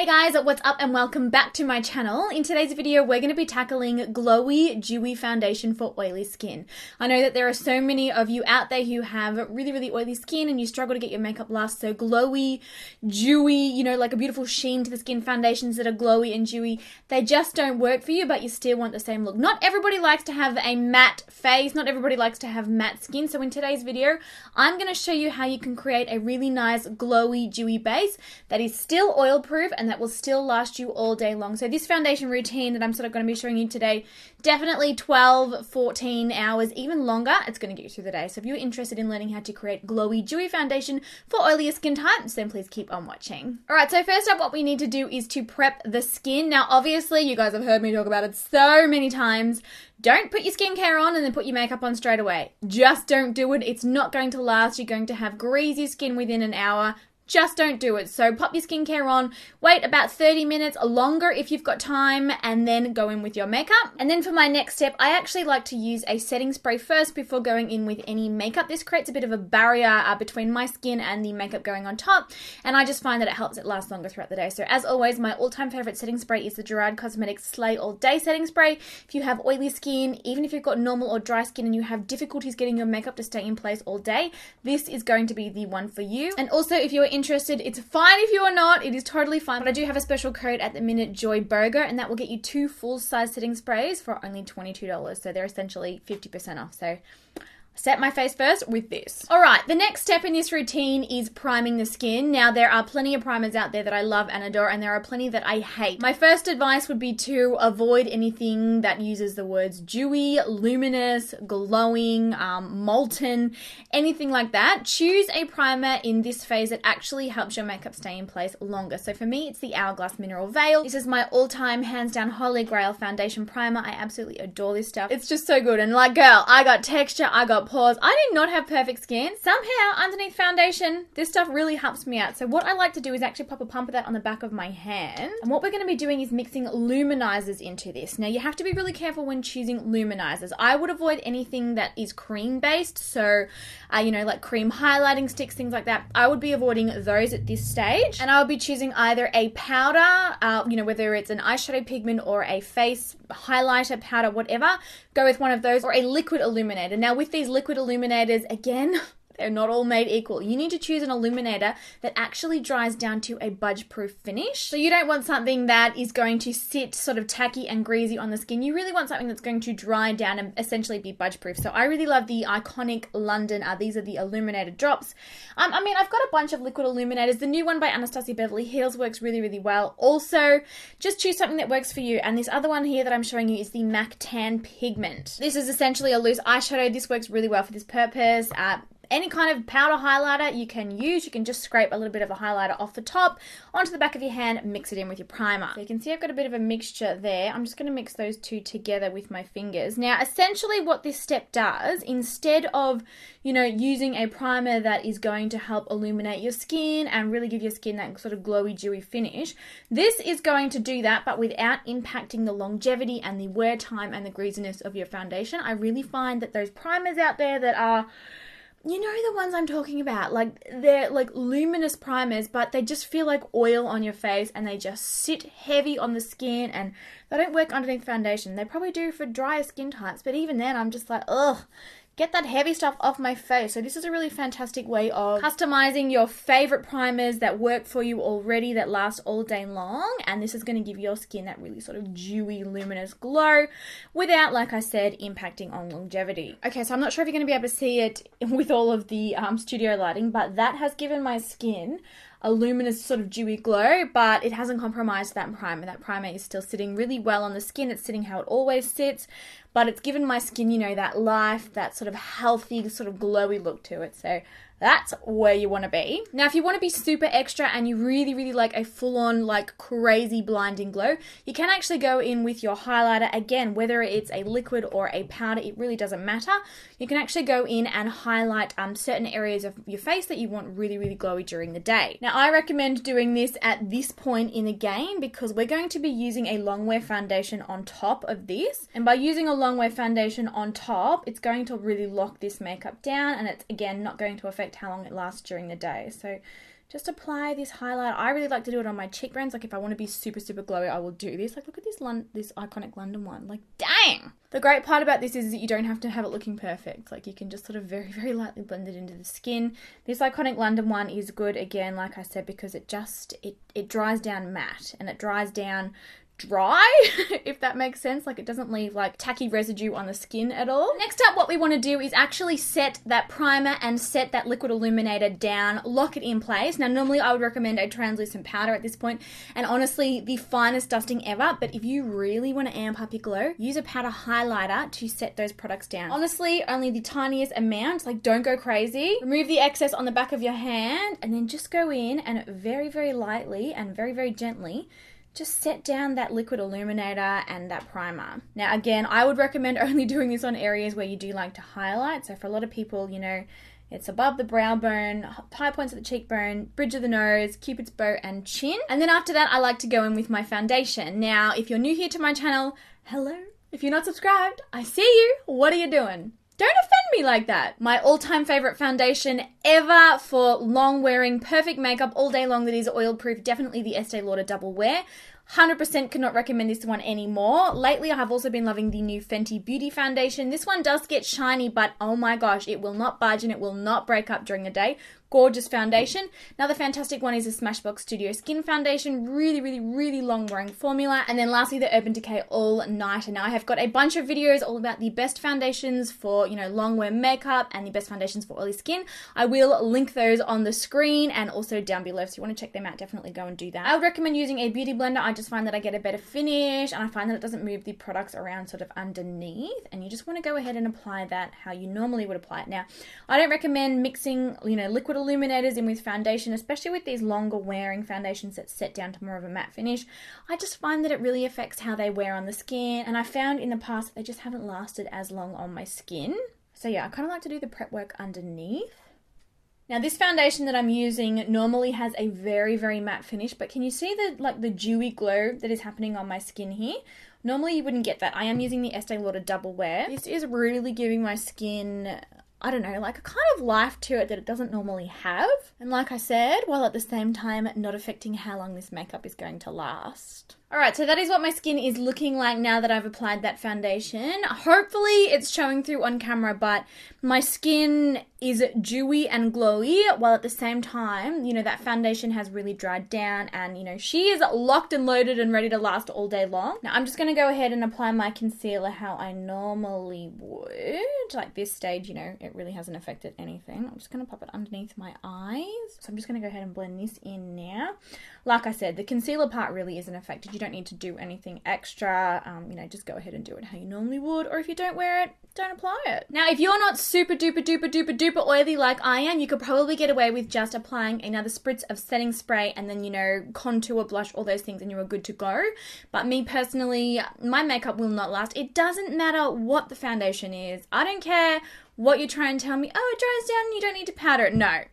Hey guys, what's up and welcome back to my channel. In today's video, we're going to be tackling glowy, dewy foundation for oily skin. I know that there are so many of you out there who have really oily skin and you struggle to get your makeup last. So glowy, dewy, you know, like a beautiful sheen to the skin foundations that are glowy and dewy, they just don't work for you, but you still want the same look. Not everybody likes to have a matte face. Not everybody likes to have matte skin. So in today's video, I'm going to show you how you can create a really nice glowy, dewy base that is still oil proof and that will still last you all day long. So this foundation routine that I'm sort of going to be showing you today, definitely 12, 14 hours, even longer, it's going to get you through the day. So if you're interested in learning how to create glowy, dewy foundation for oilier skin types, then please keep on watching. All right, so first up, what we need to do is to prep the skin. Now, obviously, you guys have heard me talk about it so many times. Don't put your skincare on and then put your makeup on straight away. Just don't do it. It's not going to last. You're going to have greasy skin within an hour. Just don't do it. So pop your skincare on, wait about 30 minutes or longer if you've got time, and then go in with your makeup. And then for my next step, I actually like to use a setting spray first before going in with any makeup. This creates a bit of a barrier between my skin and the makeup going on top, and I just find that it helps it last longer throughout the day. So as always, my all-time favorite setting spray is the GERARD Cosmetics Slay All Day setting spray. If you have oily skin, even if you've got normal or dry skin and you have difficulties getting your makeup to stay in place all day, this is going to be the one for you. And also, if you're interested, it's fine if you are not, it is totally fine, but I do have a special code at the minute, JOYBURGER, and that will get you 2 full-size setting sprays for only $22, so they're essentially 50% off. So set my face first with this. All right, the next step in this routine is priming the skin. Now, there are plenty of primers out there that I love and adore, and there are plenty that I hate. My first advice would be to avoid anything that uses the words dewy, luminous, glowing, molten, anything like that. Choose a primer in this phase that actually helps your makeup stay in place longer. So for me, it's the Hourglass Mineral Veil. This is my all-time, hands-down, holy grail foundation primer. I absolutely adore this stuff. It's just so good. And like, girl, I got texture, I got pores. I did not have perfect skin. Somehow, underneath foundation, this stuff really helps me out. So what I like to do is actually pop a pump of that on the back of my hand. And what we're going to be doing is mixing luminizers into this. Now, you have to be really careful when choosing luminizers. I would avoid anything that is cream-based. So, you know, like cream highlighting sticks, things like that. I would be avoiding those at this stage. And I would be choosing either a powder, you know, whether it's an eyeshadow pigment or a face highlighter powder, whatever. Go with one of those, or a liquid illuminator. Now, with these liquid illuminators, again, they're not all made equal. You need to choose an illuminator that actually dries down to a budge-proof finish. So you don't want something that is going to sit sort of tacky and greasy on the skin. You really want something that's going to dry down and essentially be budge-proof. So I really love the iconic London. These are the illuminator drops. I mean, I've got a bunch of liquid illuminators. The new one by Anastasia Beverly Hills works really well. Also, just choose something that works for you. And this other one here that I'm showing you is the MAC Tan Pigment. This is essentially a loose eyeshadow. This works really well for this purpose. Any kind of powder highlighter you can use. You can just scrape a little bit of a highlighter off the top onto the back of your hand, mix it in with your primer. So you can see I've got a bit of a mixture there. I'm just going to mix those two together with my fingers. Now, essentially what this step does, instead of, you know, using a primer that is going to help illuminate your skin and really give your skin that sort of glowy, dewy finish, this is going to do that, but without impacting the longevity and the wear time and the greasiness of your foundation. I really find that those primers out there that are, you know, the ones I'm talking about, like they're like luminous primers, but they just feel like oil on your face and they just sit heavy on the skin and they don't work underneath foundation. They probably do for drier skin types, but even then I'm just like, ugh, get that heavy stuff off my face. So this is a really fantastic way of customizing your favorite primers that work for you already, that last all day long. And this is going to give your skin that really sort of dewy, luminous glow without, like I said, impacting on longevity. Okay, so I'm not sure if you're going to be able to see it with all of the studio lighting, but that has given my skin a luminous sort of dewy glow, but it hasn't compromised that primer. That primer is still sitting really well on the skin. It's sitting how it always sits, but it's given my skin, you know, that life, that sort of healthy, sort of glowy look to it. So that's where you want to be. Now, if you want to be super extra and you really like a full-on, like crazy blinding glow, you can actually go in with your highlighter. Again, whether it's a liquid or a powder, it really doesn't matter. You can actually go in and highlight certain areas of your face that you want really glowy during the day. Now, I recommend doing this at this point in the game because we're going to be using a long wear foundation on top of this. And by using a long wear foundation on top, it's going to really lock this makeup down, and it's, again, not going to affect how long it lasts during the day. So just apply this highlight. I really like to do it on my cheekbones. Like if I want to be super, super glowy, I will do this. Like look at this iconic London one. Like dang! The great part about this is that you don't have to have it looking perfect. Like you can just sort of very, very lightly blend it into the skin. This iconic London one is good, again, like I said, because it dries down matte and it dries down dry, if that makes sense. Like it doesn't leave like tacky residue on the skin at all. Next up, what we want to do is actually set that primer and set that liquid illuminator down, lock it in place. Now normally I would recommend a translucent powder at this point, and honestly the finest dusting ever, but if you really want to amp up your glow, use a powder highlighter to set those products down. Honestly, only the tiniest amount, like don't go crazy. Remove the excess on the back of your hand and then just go in and very, very lightly and very, very gently just set down that liquid illuminator and that primer. Now again, I would recommend only doing this on areas where you do like to highlight. So for a lot of people, you know, it's above the brow bone, high points of the cheekbone, bridge of the nose, cupid's bow and chin. And then after that, I like to go in with my foundation. Now, if you're new here to my channel, hello. If you're not subscribed, I see you. What are you doing? Don't offend me like that. My all-time favorite foundation ever for long wearing, perfect makeup all day long that is oil proof, definitely the Estee Lauder Double Wear. 100% cannot recommend this one anymore. Lately, I have also been loving the new Fenty Beauty foundation. This one does get shiny, but oh my gosh, it will not budge and it will not break up during the day. Gorgeous foundation. Another fantastic one is the Smashbox Studio Skin Foundation. Really, really, really long wearing formula. And then lastly, the Urban Decay All Nighter. Now I have got a bunch of videos all about the best foundations for, you know, long wear makeup and the best foundations for oily skin. I will link those on the screen and also down below. So if you want to check them out, definitely go and do that. I would recommend using a beauty blender. I just find that I get a better finish and I find that it doesn't move the products around sort of underneath. And you just want to go ahead and apply that how you normally would apply it. Now, I don't recommend mixing, you know, liquid illuminators in with foundation, especially with these longer wearing foundations that set down to more of a matte finish. I just find that it really affects how they wear on the skin, and I found in the past that they just haven't lasted as long on my skin. So yeah, I kind of like to do the prep work underneath. Now this foundation that I'm using normally has a very, very matte finish, but can you see the dewy glow that is happening on my skin here? Normally you wouldn't get that. I am using the Estee Lauder Double Wear. This is really giving my skin, I don't know, like a kind of life to it that it doesn't normally have. And like I said, while at the same time not affecting how long this makeup is going to last. Alright, so that is what my skin is looking like now that I've applied that foundation. Hopefully it's showing through on camera, but my skin is dewy and glowy, while at the same time, you know, that foundation has really dried down and, you know, she is locked and loaded and ready to last all day long. Now I'm just going to go ahead and apply my concealer how I normally would. Like this stage, you know, it really hasn't affected anything. I'm just going to pop it underneath my eyes. So I'm just going to go ahead and blend this in now. Like I said, the concealer part really isn't affected. You don't need to do anything extra. You know, just go ahead and do it how you normally would. Or if you don't wear it, don't apply it. Now, if you're not super duper duper duper duper oily like I am, you could probably get away with just applying another spritz of setting spray and then, you know, contour, blush, all those things, and you are good to go. But me personally, my makeup will not last. It doesn't matter what the foundation is. I don't care what you're trying to tell me. Oh, it dries down and you don't need to powder it. No.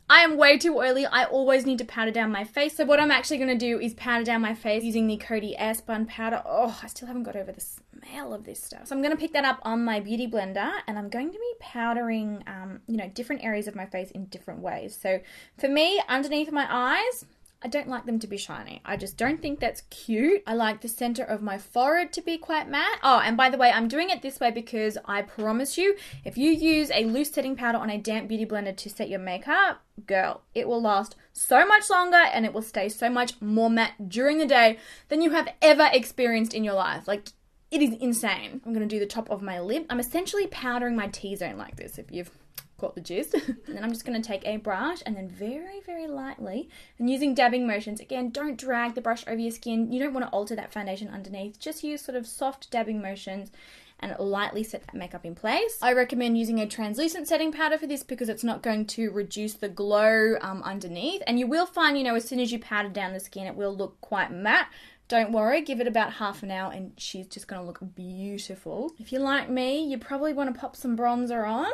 I am way too oily. I always need to powder down my face. So what I'm actually going to do is powder down my face using the Coty Airspun powder. Oh, I still haven't got over the smell of this stuff. So I'm going to pick that up on my beauty blender and I'm going to be powdering, you know, different areas of my face in different ways. So for me, underneath my eyes, I don't like them to be shiny. I just don't think that's cute. I like the center of my forehead to be quite matte. Oh, and by the way, I'm doing it this way because I promise you, if you use a loose setting powder on a damp beauty blender to set your makeup, girl, it will last so much longer and it will stay so much more matte during the day than you have ever experienced in your life. Like, it is insane. I'm going to do the top of my lip. I'm essentially powdering my T-zone like this, if you've caught the gist. And then I'm just going to take a brush and then very, very lightly, and using dabbing motions, again, don't drag the brush over your skin. You don't want to alter that foundation underneath. Just use sort of soft dabbing motions and lightly set that makeup in place. I recommend using a translucent setting powder for this because it's not going to reduce the glow underneath. And you will find, you know, as soon as you powder down the skin, it will look quite matte. Don't worry, give it about half an hour and she's just going to look beautiful. If you're like me, you probably want to pop some bronzer on.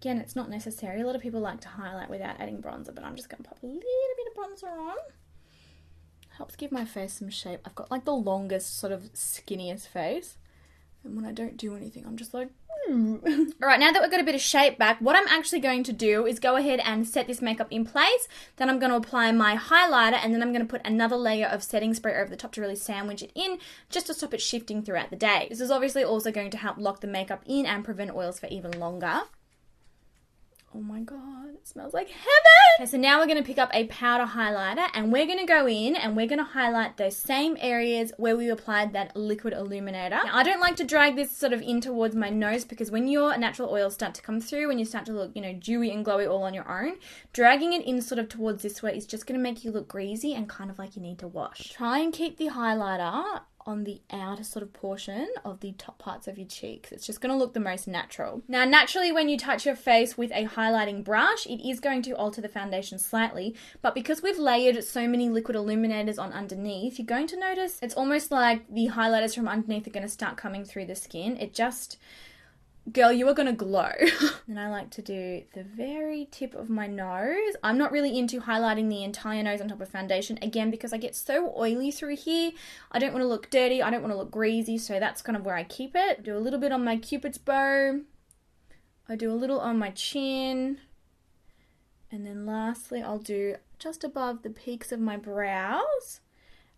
Again, it's not necessary. A lot of people like to highlight without adding bronzer, but I'm just going to pop a little bit of bronzer on. Helps give my face some shape. I've got like the longest, sort of skinniest face. And when I don't do anything, I'm just like, Alright, now that we've got a bit of shape back, what I'm actually going to do is go ahead and set this makeup in place. Then I'm going to apply my highlighter, and then I'm going to put another layer of setting spray over the top to really sandwich it in, just to stop it shifting throughout the day. This is obviously also going to help lock the makeup in and prevent oils for even longer. Oh my god, it smells like heaven! Okay, so now we're going to pick up a powder highlighter, and we're going to go in and we're going to highlight those same areas where we applied that liquid illuminator. Now, I don't like to drag this sort of in towards my nose, because when your natural oils start to come through, when you start to look, you know, dewy and glowy all on your own, dragging it in sort of towards this way is just going to make you look greasy and kind of like you need to wash. Try and keep the highlighter on the outer sort of portion of the top parts of your cheeks. It's just going to look the most natural. Now, naturally, when you touch your face with a highlighting brush, it is going to alter the foundation slightly, but because we've layered so many liquid illuminators on underneath, you're going to notice it's almost like the highlighters from underneath are going to start coming through the skin. It just... Girl, you are going to glow. And I like to do the very tip of my nose. I'm not really into highlighting the entire nose on top of foundation, again, because I get so oily through here. I don't want to look dirty. I don't want to look greasy, so that's kind of where I keep it. Do a little bit on my Cupid's bow. I do a little on my chin. And then lastly, I'll do just above the peaks of my brows.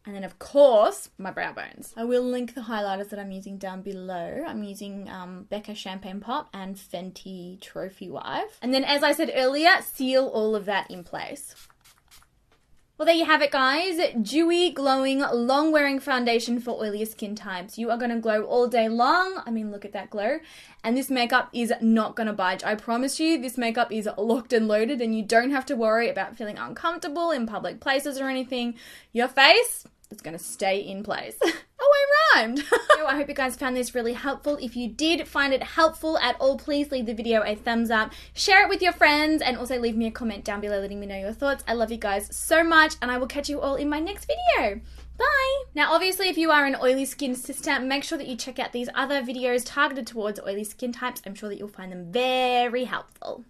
And then, of course, my brow bones. I will link the highlighters that I'm using down below. I'm using Becca Champagne Pop and Fenty Trophy Wife. And then, as I said earlier, seal all of that in place. Well, there you have it, guys. Dewy, glowing, long-wearing foundation for oilier skin types. You are going to glow all day long. I mean, look at that glow. And this makeup is not going to budge. I promise you, this makeup is locked and loaded, and you don't have to worry about feeling uncomfortable in public places or anything. Your face is going to stay in place. Oh, I rhymed. So I hope you guys found this really helpful. If you did find it helpful at all, please leave the video a thumbs up, share it with your friends, and also leave me a comment down below letting me know your thoughts. I love you guys so much, and I will catch you all in my next video. Bye! Now, obviously, if you are an oily skin sister, make sure that you check out these other videos targeted towards oily skin types. I'm sure that you'll find them very helpful.